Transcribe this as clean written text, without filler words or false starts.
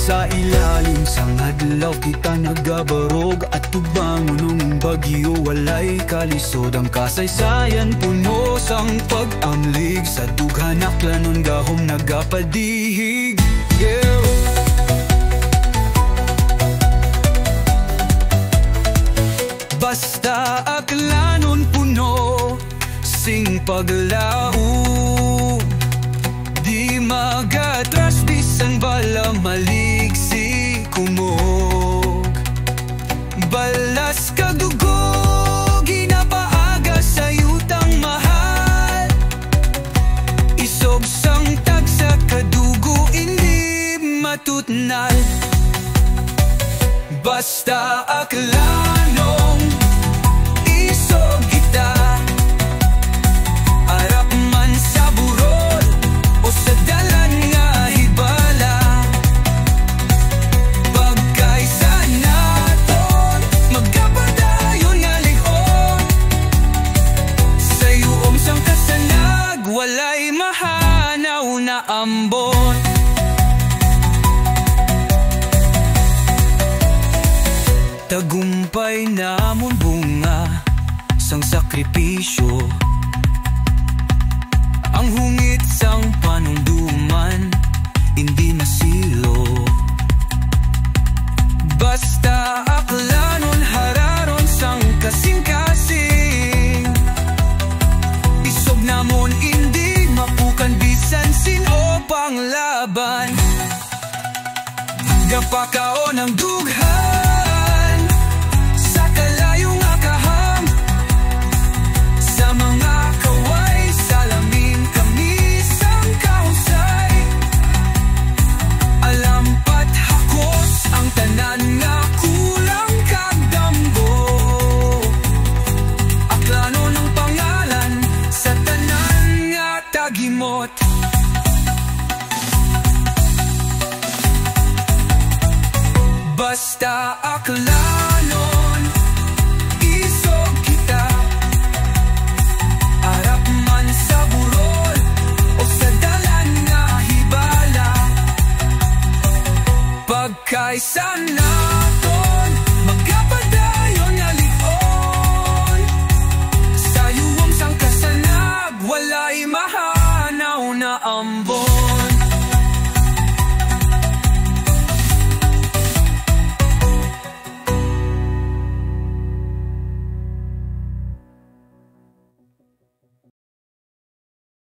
Sa ilalim sang adlaw kita nagabarog at tubangon ng bagyo walay kalisod. Ang kasaysayan puno sang pag-amlig sa dughanak lanon gahom nagapadihig. Yeah. Basta aklanon puno sing paglaom, di magatras bisan bala maliksi kumog. Balas kagugog ginapaaga sa yutang mahal, isog sang tag sa kadugo hindi matutnal. Basta aklanong isog kita, arap man sa burol o sa dalan nga hibala. Pagkaisa naton magkapadayon nga ligon, sa iyong sang kasanag walay mahanaw na ambon. Tagumpay namon bunga sang sakripisyo, ang hungit sang panunduman hindi masilo. Basta aklanon hararon sang kasing-kasing, isog namon hindi mapukan bisan sino pang laban. Gapakaon ang dughan basta aklanon isog kita, arap man sa burol o sa dalan nga hibala. Pagkaisa na